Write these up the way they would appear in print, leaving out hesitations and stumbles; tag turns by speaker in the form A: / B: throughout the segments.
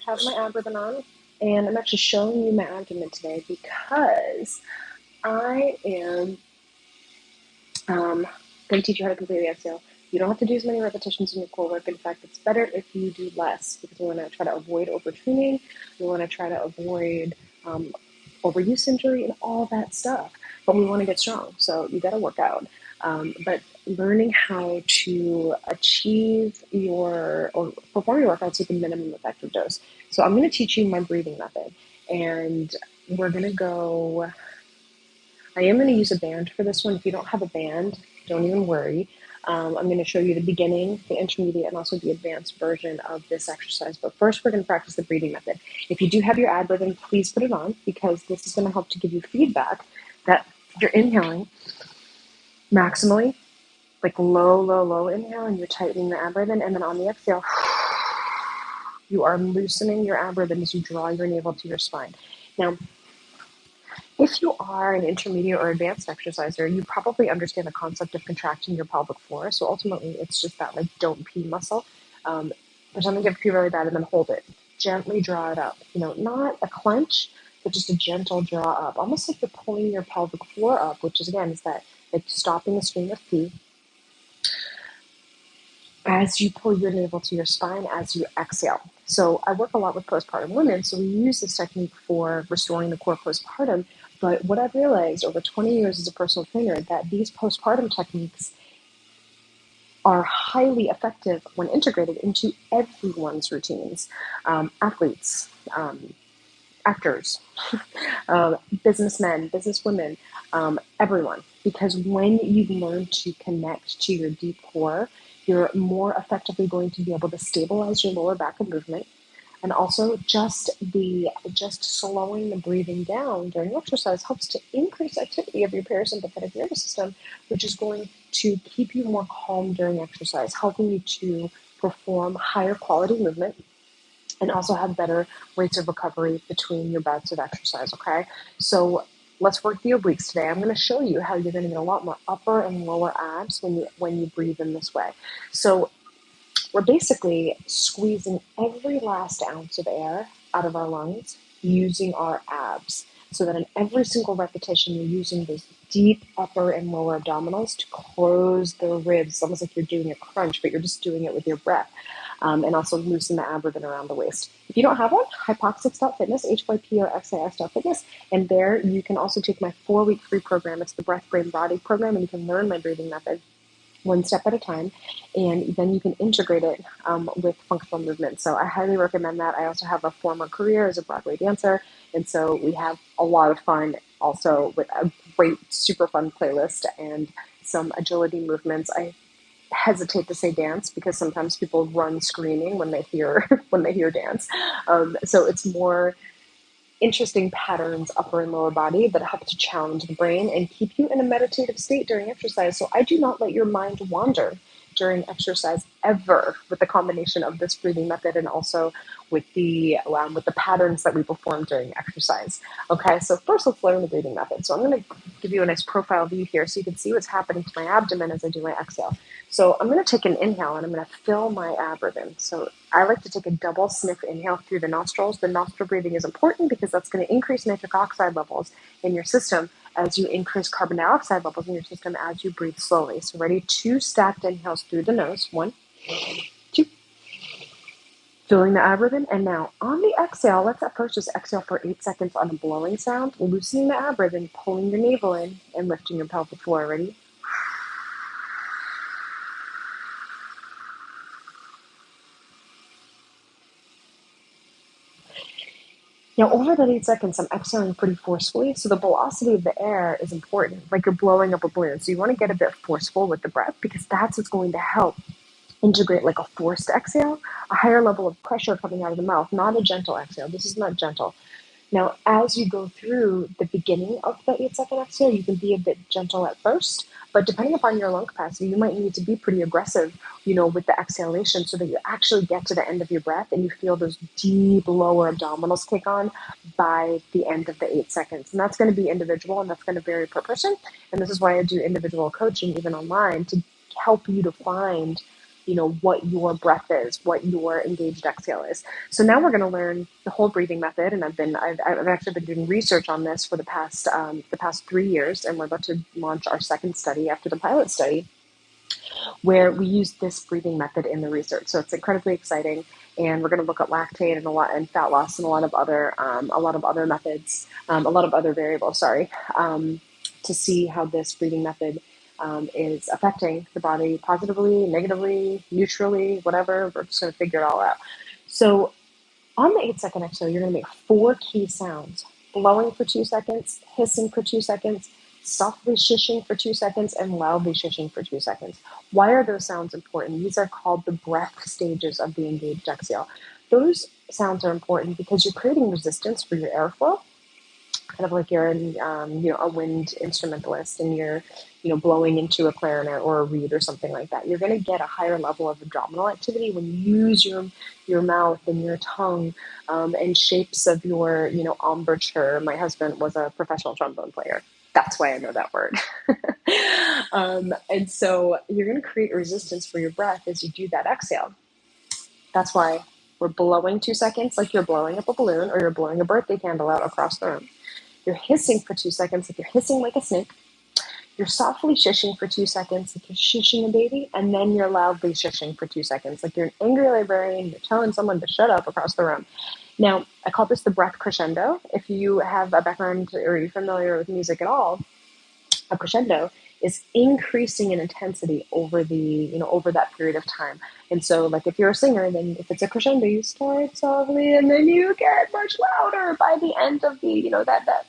A: have my abdomen on, and I'm actually showing you my abdomen today because I am going to teach you how to completely exhale. You don't have to do as many repetitions in your core work. In fact, it's better if you do less because we want to try to avoid overtraining. We want to try to avoid overuse injury and all that stuff. But we want to get strong, so you got to work out. But learning how to achieve or perform your workouts with a minimum effective dose. So I'm going to teach you my breathing method, and we're going to go. I am going to use a band for this one. If you don't have a band, don't even worry. I'm going to show you the beginning, the intermediate, and also the advanced version of this exercise. But first, we're going to practice the breathing method. If you do have your ad rhythm, please put it on because this is going to help to give you feedback that you're inhaling maximally, like low, low, low inhale, and you're tightening the ab rhythm. And then on the exhale, you are loosening your ab rhythm as you draw your navel to your spine. Now, if you are an intermediate or advanced exerciser, you probably understand the concept of contracting your pelvic floor. So ultimately, it's just that like don't pee muscle. Pretend like you have to pee really bad and then hold it. Gently draw it up. Not a clench, but just a gentle draw up, almost like you're pulling your pelvic floor up, which is again is that like stopping the stream of pee as you pull your navel to your spine as you exhale. So I work a lot with postpartum women, so we use this technique for restoring the core postpartum. But what I've realized over 20 years as a personal trainer, that these postpartum techniques are highly effective when integrated into everyone's routines. Athletes, actors, businessmen, businesswomen, everyone. Because when you learn to connect to your deep core, you're more effectively going to be able to stabilize your lower back and movement. And also just slowing the breathing down during exercise helps to increase activity of your parasympathetic nervous system, which is going to keep you more calm during exercise, helping you to perform higher quality movement and also have better rates of recovery between your bouts of exercise, okay? So let's work the obliques today. I'm going to show you how you're going to get a lot more upper and lower abs when you breathe in this way. So we're basically squeezing every last ounce of air out of our lungs using our abs, so that in every single repetition, you're using those deep upper and lower abdominals to close the ribs. It's almost like you're doing a crunch, but you're just doing it with your breath. And also loosen the ab ribbon around the waist. If you don't have one, hypoxic.fitness, HYP or XIS.fitness, and there you can also take my 4-week free program. It's the Breath, Brain, Body program, and you can learn my breathing method one step at a time, and then you can integrate it with functional movement. So I highly recommend that. I also have a former career as a Broadway dancer, and so we have a lot of fun also with a great, super fun playlist and some agility movements. I hesitate to say dance because sometimes people run screaming when they hear dance. So it's more interesting patterns, upper and lower body, that help to challenge the brain and keep you in a meditative state during exercise. So I do not let your mind wander during exercise ever, with the combination of this breathing method and also with the patterns that we perform during exercise. Okay, so first let's learn the breathing method. So I'm going to give you a nice profile view here so you can see what's happening to my abdomen as I do my exhale. So I'm going to take an inhale and I'm going to fill my ab ribbon. So I like to take a double sniff inhale through the nostrils. The nostril breathing is important because that's going to increase nitric oxide levels in your system as you increase carbon dioxide levels in your system as you breathe slowly. So ready? 2 stacked inhales through the nose. 1, 2. Filling the ab ribbon. And now on the exhale, let's at first just exhale for 8 seconds on a blowing sound, loosening the ab ribbon, pulling your navel in, and lifting your pelvic floor. Ready? Now, over that 8 seconds, I'm exhaling pretty forcefully, so the velocity of the air is important, like you're blowing up a balloon. So you want to get a bit forceful with the breath because that's what's going to help integrate like a forced exhale, a higher level of pressure coming out of the mouth, not a gentle exhale. This is not gentle. Now, as you go through the beginning of the 8-second exhale, you can be a bit gentle at first, but depending upon your lung capacity, you might need to be pretty aggressive, with the exhalation so that you actually get to the end of your breath and you feel those deep lower abdominals kick on by the end of the 8 seconds. And that's going to be individual and that's going to vary per person. And this is why I do individual coaching, even online, to help you to find what your breath is, what your engaged exhale is. So now we're going to learn the whole breathing method, and I've actually been doing research on this for the past 3 years, and we're about to launch our second study after the pilot study, where we use this breathing method in the research. So it's incredibly exciting, and we're going to look at lactate and fat loss and a lot of other methods, a lot of other variables. To see how this breathing method is affecting the body positively, negatively, neutrally, whatever. We're just going to figure it all out. So on the 8-second exhale, you're going to make 4 key sounds: blowing for 2 seconds, hissing for 2 seconds, softly shushing for 2 seconds, and loudly shushing for 2 seconds. Why are those sounds important? These are called the breath stages of the engaged exhale. Those sounds are important because you're creating resistance for your airflow, kind of like you're a wind instrumentalist and you're blowing into a clarinet or a reed or something like that. You're going to get a higher level of abdominal activity when you use your mouth and your tongue, and shapes of your embouchure. My husband was a professional trombone player. That's why I know that word. And so you're going to create resistance for your breath as you do that exhale. That's why we're blowing 2 seconds like you're blowing up a balloon or you're blowing a birthday candle out across the room. You're hissing for 2 seconds like you're hissing like a snake. You're softly shushing for 2 seconds like you're shushing a baby. And then you're loudly shushing for 2 seconds like you're an angry librarian. You're telling someone to shut up across the room. Now, I call this the breath crescendo. If you have a background or you're familiar with music at all, a crescendo is increasing in intensity over that period of time. And so, like, if you're a singer, then if it's a crescendo, you start softly and then you get much louder by the end of the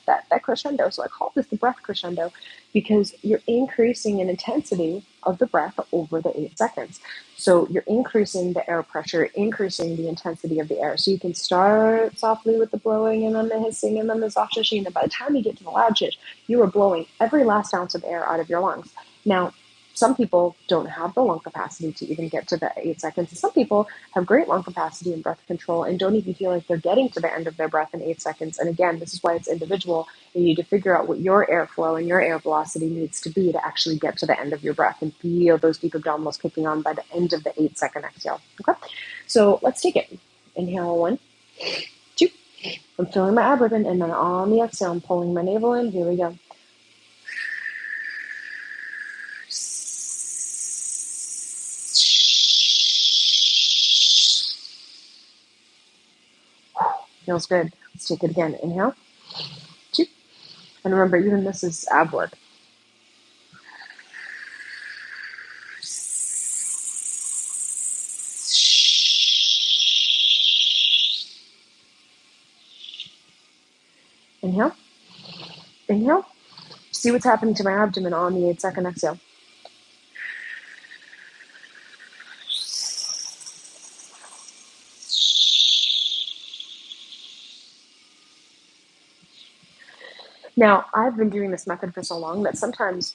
A: that crescendo. So I call this the breath crescendo because you're increasing in intensity of the breath over the 8 seconds. So you're increasing the air pressure, increasing the intensity of the air. So you can start softly with the blowing and then the hissing and then the soft shushing. And then by the time you get to the loud shush, you are blowing every last ounce of air out of your lungs. Now, some people don't have the lung capacity to even get to the 8 seconds. And some people have great lung capacity and breath control and don't even feel like they're getting to the end of their breath in 8 seconds. And again, this is why it's individual. You need to figure out what your airflow and your air velocity needs to be to actually get to the end of your breath and feel those deep abdominals kicking on by the end of the 8-second exhale. Okay, so let's take it. Inhale, 1, 2. I'm filling my abdomen, and then on the exhale, I'm pulling my navel in. Here we go. Feels good. Let's take it again. Inhale, 2. And remember, even this is ab work. Inhale. Inhale. See what's happening to my abdomen on the 8-second exhale. Now, I've been doing this method for so long that sometimes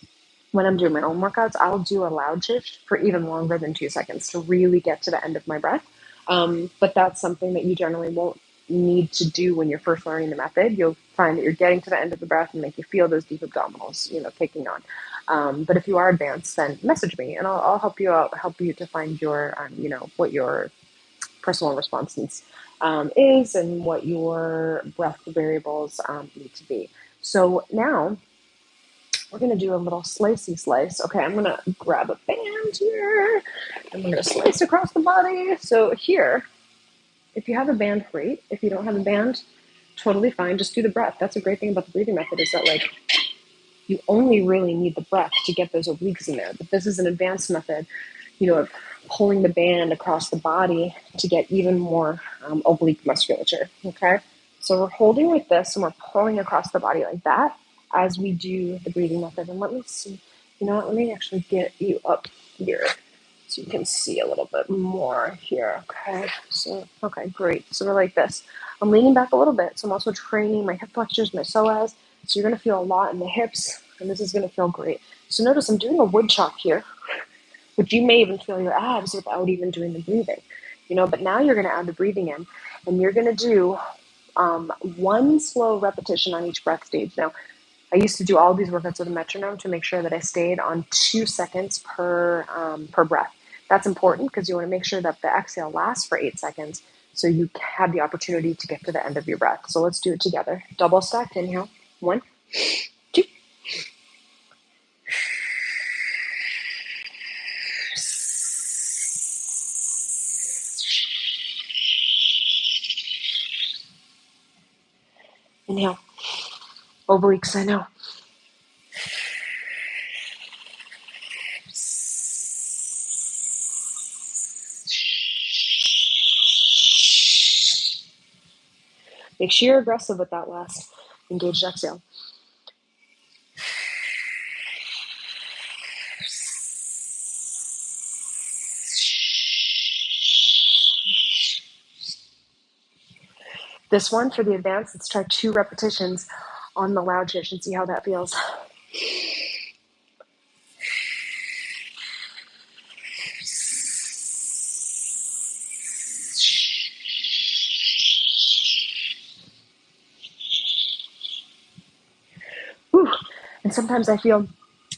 A: when I'm doing my own workouts, I'll do a loud shush for even longer than 2 seconds to really get to the end of my breath. But that's something that you generally won't need to do when you're first learning the method. You'll find that you're getting to the end of the breath and make you feel those deep abdominals, kicking on. But if you are advanced, then message me and I'll help you out, help you to find your, what your personal response needs is and what your breath variables need to be. So now we're going to do a little slicey slice. Okay, I'm going to grab a band here and we're going to slice across the body. So here, if you have a band, great. If you don't have a band, totally fine. Just do the breath. That's a great thing about the breathing method is that, like, you only really need the breath to get those obliques in there. But this is an advanced method, of pulling the band across the body to get even more oblique musculature, okay? So we're holding like this and we're pulling across the body like that as we do the breathing method. And let me see, let me actually get you up here so you can see a little bit more here, okay? So, okay, great. So we're like this. I'm leaning back a little bit, so I'm also training my hip flexors, my psoas. So you're gonna feel a lot in the hips, and this is gonna feel great. So notice I'm doing a wood chop here, but you may even feel your abs without even doing the breathing, but now you're gonna add the breathing in, and you're gonna do one slow repetition on each breath stage. Now, I used to do all these workouts with a metronome to make sure that I stayed on 2 seconds per breath. That's important because you want to make sure that the exhale lasts for 8 seconds so you have the opportunity to get to the end of your breath. So let's do it together. Double stacked inhale. 1, 2. Inhale. Obliques, I know. Make sure you're aggressive with that last engaged exhale. This one, for the advanced, let's try 2 repetitions on the loud shish and see how that feels. Whew. And sometimes I feel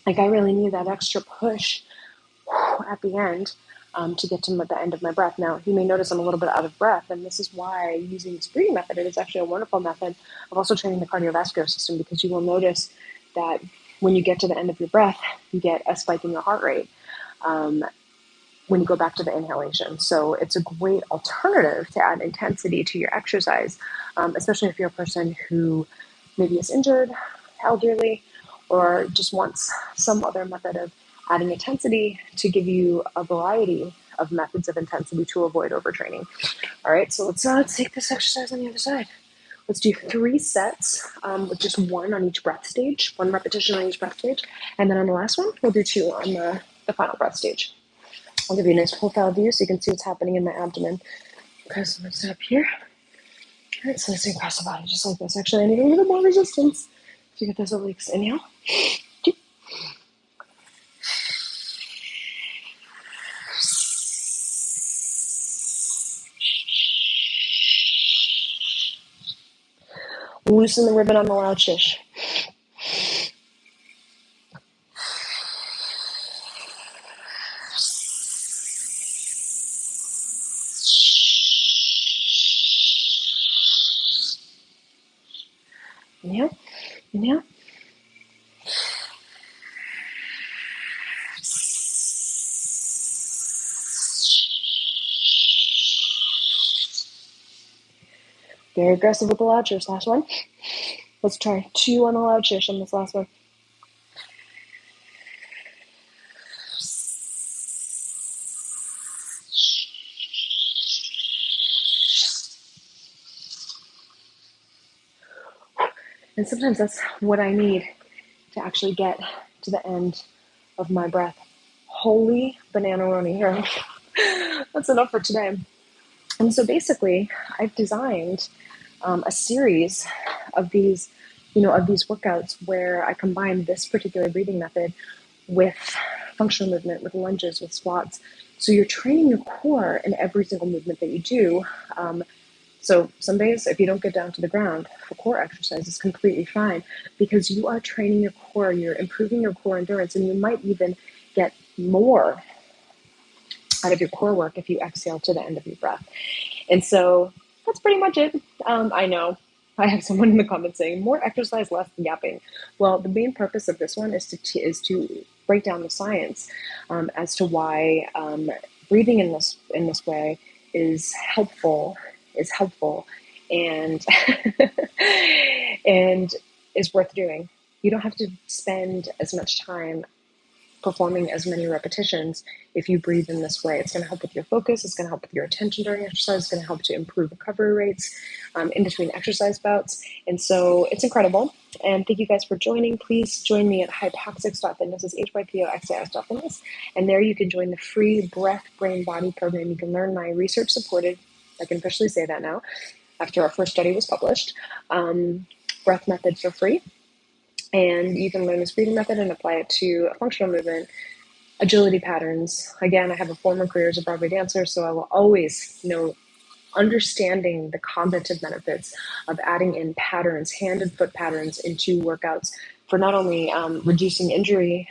A: like I really need that extra push at the end to get to the end of my breath. Now, you may notice I'm a little bit out of breath, and this is why using this breathing method, it is actually a wonderful method of also training the cardiovascular system, because you will notice that when you get to the end of your breath, you get a spike in your heart rate when you go back to the inhalation. So it's a great alternative to add intensity to your exercise, especially if you're a person who maybe is injured, elderly, or just wants some other method of adding intensity to give you a variety of methods of intensity to avoid overtraining. All right, so let's take this exercise on the other side. Let's do 3 sets with just 1 on each breath stage, 1 repetition on each breath stage. And then on the last one, we'll do 2 on the final breath stage. I'll give you a nice profile view so you can see what's happening in my abdomen. Okay, so let's sit up here. All right, so let's across the body just like this. Actually, I need a little more resistance to get those obliques. Inhale. 2. Loosen the ribbon on the loud shish. Inhale. Inhale. Very aggressive with the loud shish. Last one. Let's try 2 on the loud shish on this last one. And sometimes that's what I need to actually get to the end of my breath. Holy banana-roni here. That's enough for today. And so basically, I've designed a series of these, of these workouts where I combine this particular breathing method with functional movement, with lunges, with squats. So you're training your core in every single movement that you do. So some days, if you don't get down to the ground for core exercise, it's completely fine, because you are training your core, you're improving your core endurance, and you might even get more out of your core work if you exhale to the end of your breath. And so that's pretty much it. I know I have someone in the comments saying more exercise, less yapping. Well, the main purpose of this one is to break down the science as to why breathing in this way is helpful, and and is worth doing. You don't have to spend as much time performing as many repetitions if you breathe in this way. It's going to help with your focus. It's going to help with your attention during exercise. It's going to help to improve recovery rates in between exercise bouts. And so it's incredible. And thank you guys for joining. Please join me at hypoxics.fitness. It's hypoxis.fitness. And there you can join the free Breath, Brain, Body program. You can learn my research-supported, I can officially say that now, after our first study was published, breath method for free. And you can learn this breathing method and apply it to a functional movement, agility patterns. Again, I have a former career as a Broadway dancer, so I will always understanding the cognitive benefits of adding in patterns, hand and foot patterns into workouts for not only reducing injury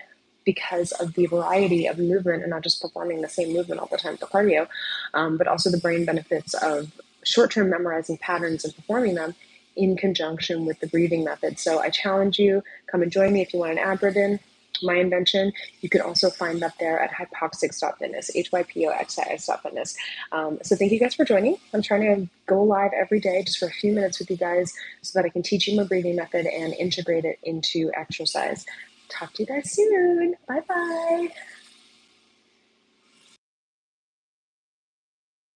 A: because of the variety of movement and not just performing the same movement all the time for cardio, but also the brain benefits of short-term memorizing patterns and performing them in conjunction with the breathing method. So I challenge you, come and join me if you want an ab written, my invention. You can also find that there at hypoxix.fitness, hypoxix.fitness. So thank you guys for joining. I'm trying to go live every day just for a few minutes with you guys so that I can teach you my breathing method and integrate it into exercise. Talk to you guys soon. Bye-bye.